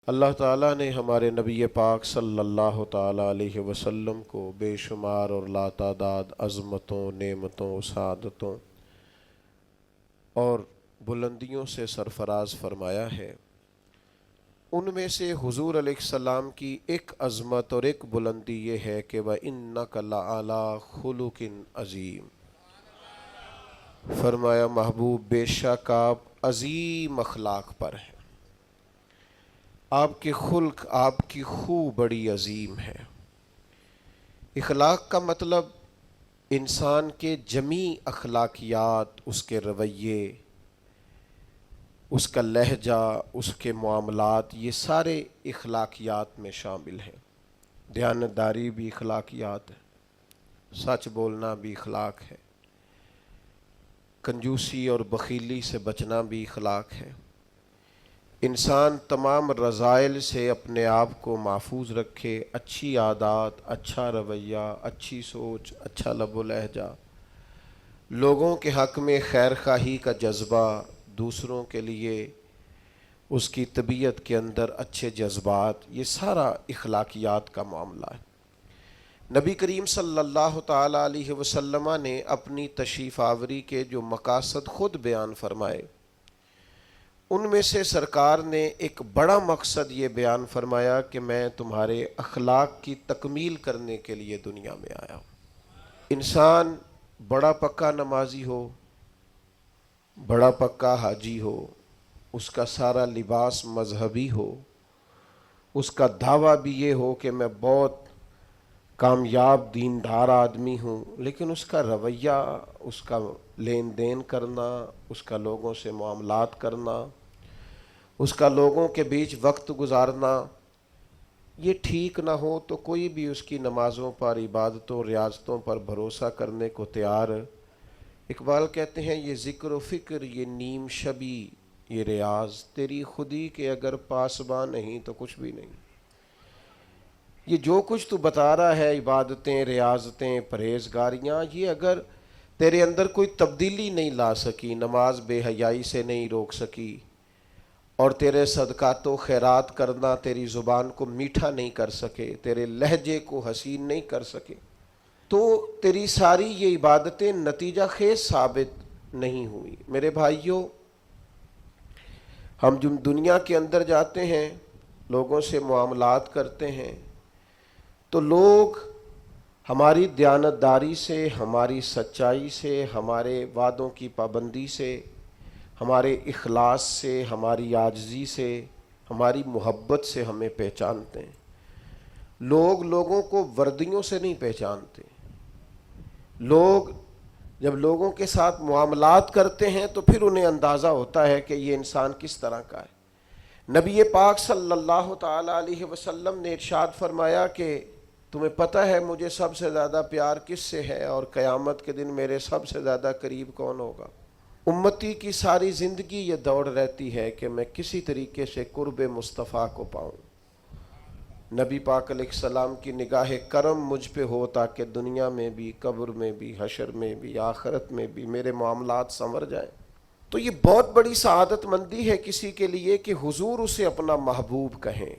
اللہ تعالیٰ نے ہمارے نبی پاک صلی اللہ تعالیٰ علیہ وسلم کو بے شمار اور لاتعداد عظمتوں، نعمتوں، سعادتوں اور بلندیوں سے سرفراز فرمایا ہے۔ ان میں سے حضور علیہ السلام کی ایک عظمت اور ایک بلندی یہ ہے کہ وَإِنَّكَ لَعَلَىٰ خُلُقٍ عَظِيمٍ، فرمایا محبوب بے شک آپ عظیم اخلاق پر ہیں، آپ کے خلق، آپ کی خو بڑی عظیم ہے۔ اخلاق کا مطلب انسان کے جمیع اخلاقیات، اس کے رویے، اس کا لہجہ، اس کے معاملات، یہ سارے اخلاقیات میں شامل ہیں۔ دیانتداری بھی اخلاقیات ہے، سچ بولنا بھی اخلاق ہے، کنجوسی اور بخیلی سے بچنا بھی اخلاق ہے۔ انسان تمام رذائل سے اپنے آپ کو محفوظ رکھے، اچھی عادات، اچھا رویہ، اچھی سوچ، اچھا لب و لہجہ، لوگوں کے حق میں خیر خواہی کا جذبہ، دوسروں کے لیے اس کی طبیعت کے اندر اچھے جذبات، یہ سارا اخلاقیات کا معاملہ ہے۔ نبی کریم صلی اللہ تعالیٰ علیہ وسلم نے اپنی تشریف آوری کے جو مقاصد خود بیان فرمائے، ان میں سے سرکار نے ایک بڑا مقصد یہ بیان فرمایا کہ میں تمہارے اخلاق کی تکمیل کرنے کے لیے دنیا میں آیا ہوں۔ انسان بڑا پکا نمازی ہو، بڑا پکا حاجی ہو، اس کا سارا لباس مذہبی ہو، اس کا دعویٰ بھی یہ ہو کہ میں بہت کامیاب دیندار آدمی ہوں، لیکن اس کا رویہ، اس کا لین دین کرنا، اس کا لوگوں سے معاملات کرنا، اس کا لوگوں کے بیچ وقت گزارنا یہ ٹھیک نہ ہو تو کوئی بھی اس کی نمازوں پر، عبادتوں، ریاضتوں پر بھروسہ کرنے کو تیار۔ اقبال کہتے ہیں یہ ذکر و فکر، یہ نیم شبی، یہ ریاض، تیری خودی کے اگر پاسباں نہیں تو کچھ بھی نہیں۔ یہ جو کچھ تو بتا رہا ہے، عبادتیں، ریاضتیں، پرہیزگاریاں، یہ اگر تیرے اندر کوئی تبدیلی نہیں لا سکی، نماز بے حیائی سے نہیں روک سکی، اور تیرے صدقات و خیرات کرنا تیری زبان کو میٹھا نہیں کر سکے، تیرے لہجے کو حسین نہیں کر سکے، تو تیری ساری یہ عبادتیں نتیجہ خیز ثابت نہیں ہوئی۔ میرے بھائیوں، ہم جب دنیا کے اندر جاتے ہیں، لوگوں سے معاملات کرتے ہیں، تو لوگ ہماری دیانتداری سے، ہماری سچائی سے، ہمارے وعدوں کی پابندی سے، ہمارے اخلاص سے، ہماری عاجزی سے، ہماری محبت سے ہمیں پہچانتے ہیں۔ لوگ لوگوں کو وردیوں سے نہیں پہچانتے۔ لوگ جب لوگوں کے ساتھ معاملات کرتے ہیں تو پھر انہیں اندازہ ہوتا ہے کہ یہ انسان کس طرح کا ہے۔ نبی پاک صلی اللہ تعالیٰ علیہ وسلم نے ارشاد فرمایا کہ تمہیں پتہ ہے مجھے سب سے زیادہ پیار کس سے ہے، اور قیامت کے دن میرے سب سے زیادہ قریب کون ہوگا؟ امتی کی ساری زندگی یہ دوڑ رہتی ہے کہ میں کسی طریقے سے قرب مصطفیٰ کو پاؤں، نبی پاک علیہ السلام کی نگاہ کرم مجھ پہ ہو، تاکہ دنیا میں بھی، قبر میں بھی، حشر میں بھی، آخرت میں بھی میرے معاملات سنور جائیں۔ تو یہ بہت بڑی سعادت مندی ہے کسی کے لیے کہ حضور اسے اپنا محبوب کہیں،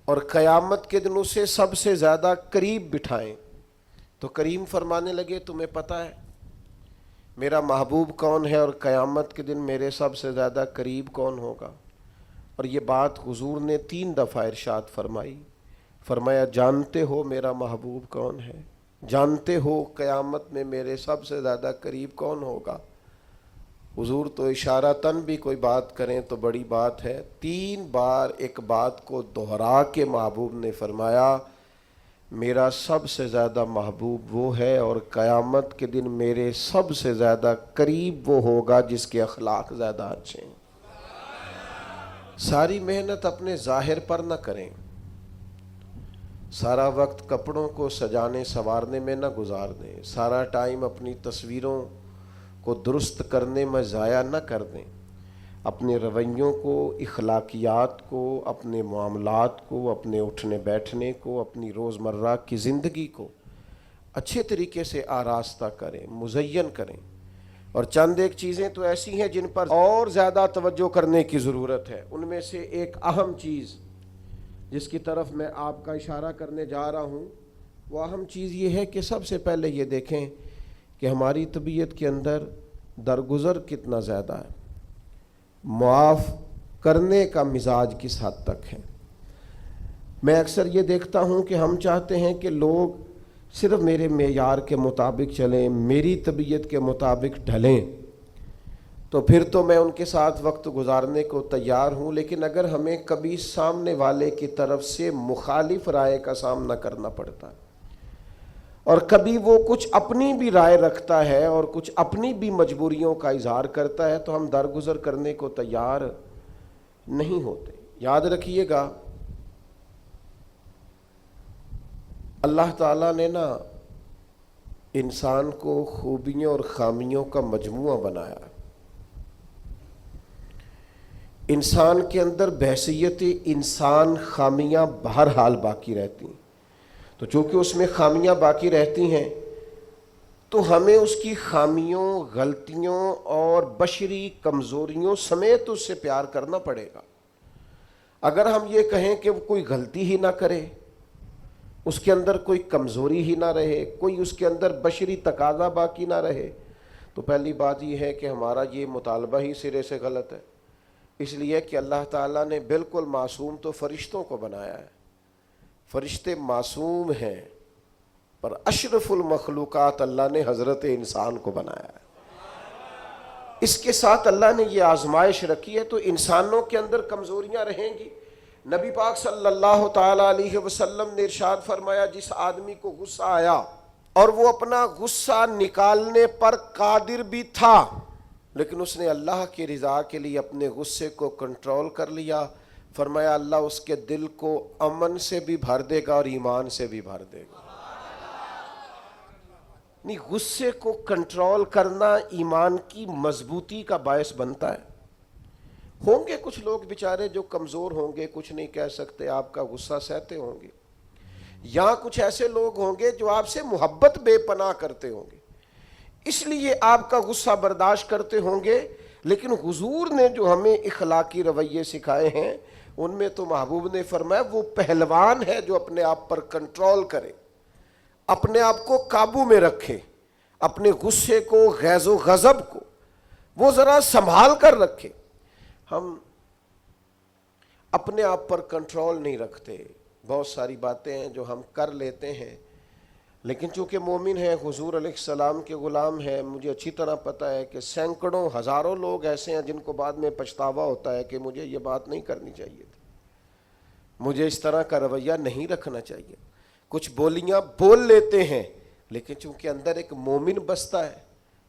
اور قیامت کے دن اسے سب سے زیادہ قریب بٹھائیں۔ تو کریم فرمانے لگے تمہیں پتہ ہے میرا محبوب کون ہے، اور قیامت کے دن میرے سب سے زیادہ قریب کون ہوگا؟ اور یہ بات حضور نے 3 دفعہ ارشاد فرمائی۔ فرمایا جانتے ہو میرا محبوب کون ہے؟ جانتے ہو قیامت میں میرے سب سے زیادہ قریب کون ہوگا؟ حضور تو اشارتاً بھی کوئی بات کریں تو بڑی بات ہے، 3 بار ایک بات کو دہرا کے محبوب نے فرمایا میرا سب سے زیادہ محبوب وہ ہے، اور قیامت کے دن میرے سب سے زیادہ قریب وہ ہوگا جس کے اخلاق زیادہ اچھے ہیں۔ ساری محنت اپنے ظاہر پر نہ کریں، سارا وقت کپڑوں کو سجانے سنوارنے میں نہ گزار دیں، سارا ٹائم اپنی تصویروں کو درست کرنے میں ضائع نہ کر دیں۔ اپنے رویوں کو، اخلاقیات کو، اپنے معاملات کو، اپنے اٹھنے بیٹھنے کو، اپنی روزمرہ کی زندگی کو اچھے طریقے سے آراستہ کریں، مزین کریں۔ اور چند ایک چیزیں تو ایسی ہیں جن پر اور زیادہ توجہ کرنے کی ضرورت ہے۔ ان میں سے ایک اہم چیز جس کی طرف میں آپ کا اشارہ کرنے جا رہا ہوں، وہ اہم چیز یہ ہے کہ سب سے پہلے یہ دیکھیں کہ ہماری طبیعت کے اندر درگزر کتنا زیادہ ہے، معاف کرنے کا مزاج کس حد تک ہے۔ میں اکثر یہ دیکھتا ہوں کہ ہم چاہتے ہیں کہ لوگ صرف میرے معیار کے مطابق چلیں، میری طبیعت کے مطابق ڈھلیں، تو پھر تو میں ان کے ساتھ وقت گزارنے کو تیار ہوں۔ لیکن اگر ہمیں کبھی سامنے والے کی طرف سے مخالف رائے کا سامنا کرنا پڑتا ہے، اور کبھی وہ کچھ اپنی بھی رائے رکھتا ہے اور کچھ اپنی بھی مجبوریوں کا اظہار کرتا ہے، تو ہم درگزر کرنے کو تیار نہیں ہوتے۔ یاد رکھیے گا، اللہ تعالیٰ نے انسان کو خوبیوں اور خامیوں کا مجموعہ بنایا۔ انسان کے اندر بحیثیت انسان خامیاں بہرحال باقی رہتی ہیں، تو چونکہ اس میں خامیاں باقی رہتی ہیں تو ہمیں اس کی خامیوں، غلطیوں اور بشری کمزوریوں سمیت اس سے پیار کرنا پڑے گا۔ اگر ہم یہ کہیں کہ وہ کوئی غلطی ہی نہ کرے، اس کے اندر کوئی کمزوری ہی نہ رہے، کوئی اس کے اندر بشری تقاضا باقی نہ رہے، تو پہلی بات یہ ہے کہ ہمارا یہ مطالبہ ہی سرے سے غلط ہے۔ اس لیے کہ اللہ تعالیٰ نے بالکل معصوم تو فرشتوں کو بنایا ہے، فرشتے معصوم ہیں، پر اشرف المخلوقات اللہ نے حضرت انسان کو بنایا ہے۔ اس کے ساتھ اللہ نے یہ آزمائش رکھی ہے، تو انسانوں کے اندر کمزوریاں رہیں گی۔ نبی پاک صلی اللہ تعالیٰ علیہ وسلم نے ارشاد فرمایا، جس آدمی کو غصہ آیا اور وہ اپنا غصہ نکالنے پر قادر بھی تھا، لیکن اس نے اللہ کی رضا کے لیے اپنے غصے کو کنٹرول کر لیا، فرمایا اللہ اس کے دل کو امن سے بھی بھر دے گا اور ایمان سے بھی بھر دے گا۔ نہیں، غصے کو کنٹرول کرنا ایمان کی مضبوطی کا باعث بنتا ہے۔ ہوں گے کچھ لوگ بیچارے جو کمزور ہوں گے، کچھ نہیں کہہ سکتے، آپ کا غصہ سہتے ہوں گے، یا کچھ ایسے لوگ ہوں گے جو آپ سے محبت بے پناہ کرتے ہوں گے، اس لیے آپ کا غصہ برداشت کرتے ہوں گے۔ لیکن حضور نے جو ہمیں اخلاقی رویے سکھائے ہیں، ان میں تو محبوب نے فرمایا وہ پہلوان ہے جو اپنے آپ پر کنٹرول کرے، اپنے آپ کو قابو میں رکھے، اپنے غصے کو، غیظ و غضب کو وہ ذرا سنبھال کر رکھے۔ ہم اپنے آپ پر کنٹرول نہیں رکھتے، بہت ساری باتیں ہیں جو ہم کر لیتے ہیں، لیکن چونکہ مومن ہیں، حضور علیہ السلام کے غلام ہیں، مجھے اچھی طرح پتہ ہے کہ سینکڑوں ہزاروں لوگ ایسے ہیں جن کو بعد میں پچھتاوا ہوتا ہے کہ مجھے یہ بات نہیں کرنی چاہیے تھی، مجھے اس طرح کا رویہ نہیں رکھنا چاہیے۔ کچھ بولیاں بول لیتے ہیں، لیکن چونکہ اندر ایک مومن بستا ہے،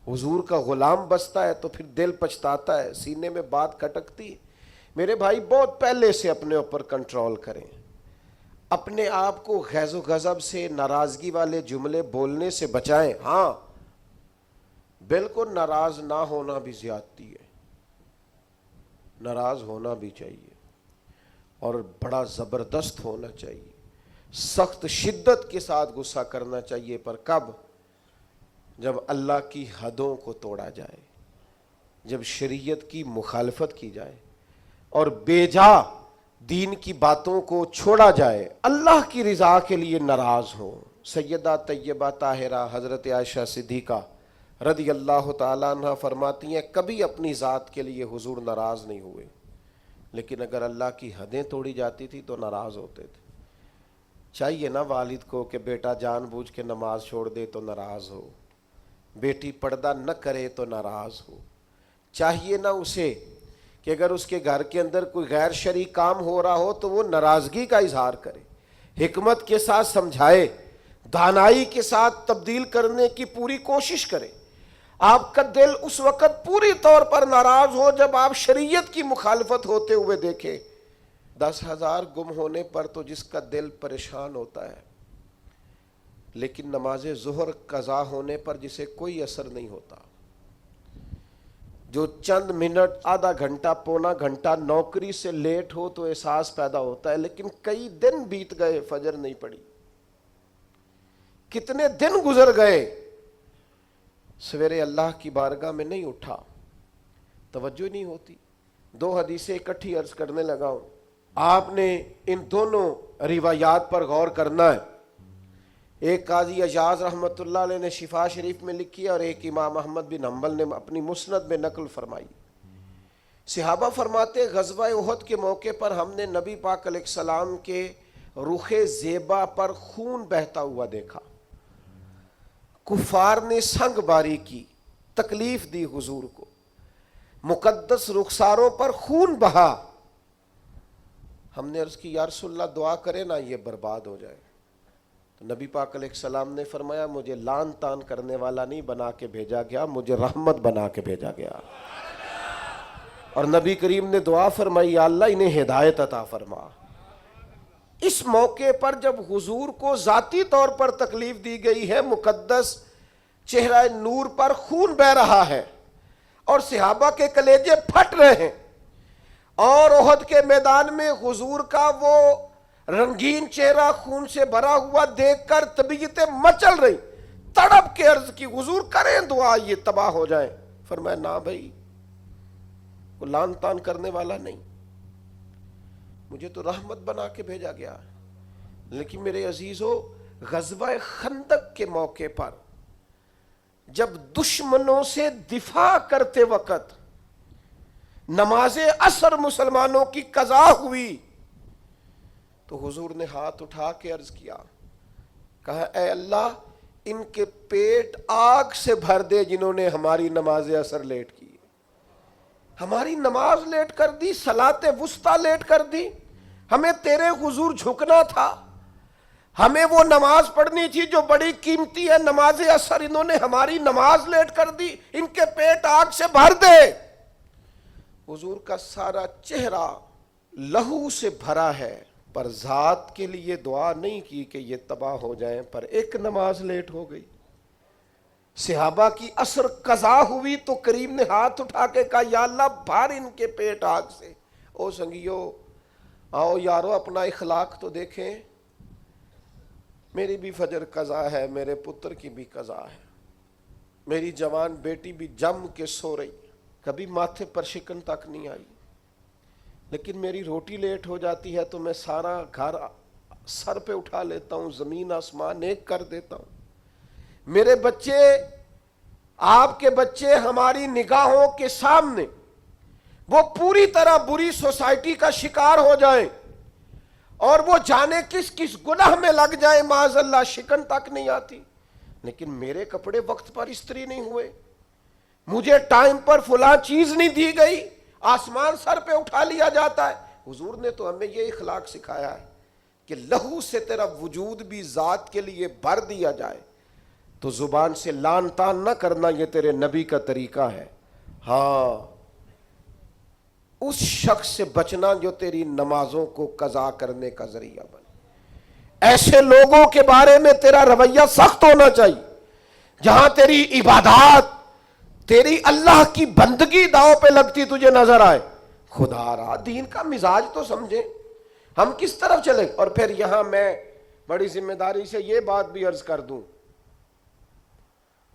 حضور کا غلام بستا ہے، تو پھر دل پچھتاتا ہے، سینے میں بات کھٹکتی ہے۔ میرے بھائی بہت پہلے سے اپنے اوپر کنٹرول کریں، اپنے آپ کو غیظ و غضب سے، ناراضگی والے جملے بولنے سے بچائیں۔ ہاں بالکل ناراض نہ ہونا بھی زیادتی ہے، ناراض ہونا بھی چاہیے، اور بڑا زبردست ہونا چاہیے، سخت شدت کے ساتھ غصہ کرنا چاہیے، پر کب؟ جب اللہ کی حدوں کو توڑا جائے، جب شریعت کی مخالفت کی جائے اور بے جا دین کی باتوں کو چھوڑا جائے، اللہ کی رضا کے لیے ناراض ہو۔ سیدہ طیبہ طاہرہ حضرت عائشہ صدیقہ رضی اللہ تعالیٰ عنہ فرماتی ہیں، کبھی اپنی ذات کے لیے حضور ناراض نہیں ہوئے، لیکن اگر اللہ کی حدیں توڑی جاتی تھی تو ناراض ہوتے تھے۔ چاہیے نا والد کو کہ بیٹا جان بوجھ کے نماز چھوڑ دے تو ناراض ہو، بیٹی پردہ نہ کرے تو ناراض ہو، چاہیے نا اسے کہ اگر اس کے گھر کے اندر کوئی غیر شرعی کام ہو رہا ہو تو وہ ناراضگی کا اظہار کرے، حکمت کے ساتھ سمجھائے، دانائی کے ساتھ تبدیل کرنے کی پوری کوشش کرے۔ آپ کا دل اس وقت پوری طور پر ناراض ہو جب آپ شریعت کی مخالفت ہوتے ہوئے دیکھیں۔ 10,000 گم ہونے پر تو جس کا دل پریشان ہوتا ہے، لیکن نماز ظہر قضا ہونے پر جسے کوئی اثر نہیں ہوتا، جو چند منٹ، آدھا گھنٹہ، پونا گھنٹہ نوکری سے لیٹ ہو تو احساس پیدا ہوتا ہے، لیکن کئی دن بیت گئے، فجر نہیں پڑی، کتنے دن گزر گئے، سویرے اللہ کی بارگاہ میں نہیں اٹھا، توجہ نہیں ہوتی. دو حدیثیں اکٹھی عرض کرنے لگا ہوں، آپ نے ان دونوں روایات پر غور کرنا ہے. ایک قاضی اجاز رحمۃ اللہ علیہ نے شفا شریف میں لکھی ہے اور ایک امام احمد بن حنبل نے اپنی مسند میں نقل فرمائی. صحابہ فرماتے غزوہ احد کے موقع پر ہم نے نبی پاک علیہ السلام کے رخ زیبا پر خون بہتا ہوا دیکھا. کفار نے سنگ باری کی، تکلیف دی حضور کو، مقدس رخساروں پر خون بہا. ہم نے عرض کی یا رسول اللہ دعا کرے نا یہ برباد ہو جائے. تو نبی پاک علیہ السلام نے فرمایا مجھے لان تان کرنے والا نہیں بنا کے بھیجا گیا، مجھے رحمت بنا کے بھیجا گیا. اور نبی کریم نے دعا فرمائی یا اللہ انہیں ہدایت عطا فرما. اس موقع پر جب حضور کو ذاتی طور پر تکلیف دی گئی ہے، مقدس چہرہ نور پر خون بہ رہا ہے اور صحابہ کے کلیجے پھٹ رہے ہیں، اور احد کے میدان میں حضور کا وہ رنگین چہرہ خون سے بھرا ہوا دیکھ کر طبیعتیں مچل رہی. تڑپ کے عرض کی حضور کریں دعا یہ تباہ ہو جائیں. فرمایا نہ بھائی، وہ لان تان کرنے والا نہیں، مجھے تو رحمت بنا کے بھیجا گیا. لیکن میرے عزیزو، غزوہ خندق کے موقع پر جب دشمنوں سے دفاع کرتے وقت نماز عصر مسلمانوں کی قضا ہوئی تو حضور نے ہاتھ اٹھا کے عرض کیا، کہا اے اللہ ان کے پیٹ آگ سے بھر دے جنہوں نے ہماری نماز عصر لیٹ کی، ہماری نماز لیٹ کر دی، صلاۃ وسطیٰ لیٹ کر دی. ہمیں تیرے حضور جھکنا تھا، ہمیں وہ نماز پڑھنی تھی جو بڑی قیمتی ہے، نماز عصر انہوں نے ہماری نماز لیٹ کر دی، ان کے پیٹ آگ سے بھر دے. حضور کا سارا چہرہ لہو سے بھرا ہے، پر ذات کے لیے دعا نہیں کی کہ یہ تباہ ہو جائیں، پر ایک نماز لیٹ ہو گئی. صحابہ کی عصر قضا ہوئی تو کریم نے ہاتھ اٹھا کے کہا یا اللہ بھر ان کے پیٹ آگ سے. او سنگیو، آؤ یارو اپنا اخلاق تو دیکھیں. میری بھی فجر قضا ہے، میرے پتر کی بھی قضا ہے، میری جوان بیٹی بھی جم کے سو رہی، کبھی ماتھے پر شکن تک نہیں آئی، لیکن میری روٹی لیٹ ہو جاتی ہے تو میں سارا گھر سر پہ اٹھا لیتا ہوں، زمین آسمان ایک کر دیتا ہوں. میرے بچے، آپ کے بچے ہماری نگاہوں کے سامنے وہ پوری طرح بری سوسائٹی کا شکار ہو جائیں اور وہ جانے کس کس گناہ میں لگ جائیں، معاذ اللہ شکن تک نہیں آتی، لیکن میرے کپڑے وقت پر استری نہیں ہوئے، مجھے ٹائم پر فلاں چیز نہیں دی گئی، آسمان سر پہ اٹھا لیا جاتا ہے. حضور نے تو ہمیں یہ اخلاق سکھایا ہے کہ لہو سے تیرا وجود بھی ذات کے لیے بھر دیا جائے تو زبان سے لان تان نہ کرنا، یہ تیرے نبی کا طریقہ ہے. ہاں، اس شخص سے بچنا جو تیری نمازوں کو قضا کرنے کا ذریعہ بنے. ایسے لوگوں کے بارے میں تیرا رویہ سخت ہونا چاہیے جہاں تیری عبادات، تیری اللہ کی بندگی داؤ پہ لگتی تجھے نظر آئے. خدا را دین کا مزاج تو سمجھیں، ہم کس طرف چلیں. اور پھر یہاں میں بڑی ذمہ داری سے یہ بات بھی عرض کر دوں،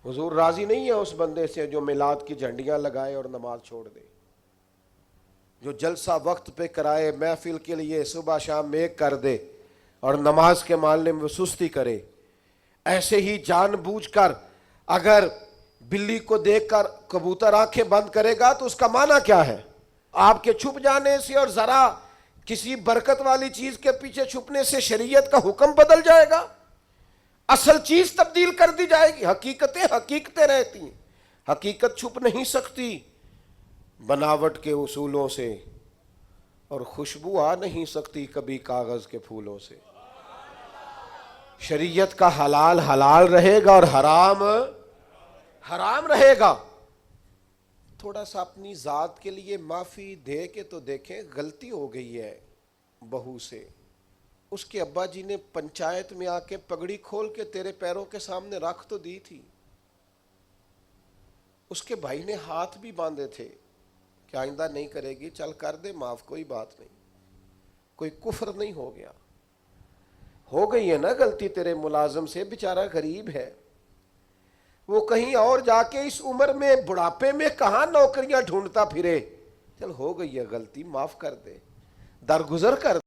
حضور راضی نہیں ہے اس بندے سے جو میلاد کی جھنڈیاں لگائے اور نماز چھوڑ دے، جو جلسہ وقت پہ کرائے، محفل کے لیے صبح شام ایک کر دے اور نماز کے معاملے میں سستی کرے. ایسے ہی جان بوجھ کر اگر بلی کو دیکھ کر کبوتر آنکھیں بند کرے گا تو اس کا معنی کیا ہے؟ آپ کے چھپ جانے سے اور ذرا کسی برکت والی چیز کے پیچھے چھپنے سے شریعت کا حکم بدل جائے گا، اصل چیز تبدیل کر دی جائے گی. حقیقتیں رہتی ہیں، حقیقت چھپ نہیں سکتی بناوٹ کے اصولوں سے، اور خوشبو آ نہیں سکتی کبھی کاغذ کے پھولوں سے. شریعت کا حلال حلال رہے گا اور حرام حرام رہے گا. تھوڑا سا اپنی ذات کے لیے معافی دے کے تو دیکھیں، غلطی ہو گئی ہے بہو سے، اس کے ابا جی نے پنچایت میں آ کے پگڑی کھول کے تیرے پیروں کے سامنے رکھ تو دی تھی، اس کے بھائی نے ہاتھ بھی باندھے تھے کہ آئندہ نہیں کرے گی، چل کر دے معاف، کوئی بات نہیں، کوئی کفر نہیں ہو گیا. ہو گئی ہے نا غلطی تیرے ملازم سے، بیچارہ غریب ہے، وہ کہیں اور جا کے اس عمر میں بڑھاپے میں کہاں نوکریاں ڈھونڈتا پھرے. چل ہو گئی ہے غلطی، معاف کر دے، درگزر کر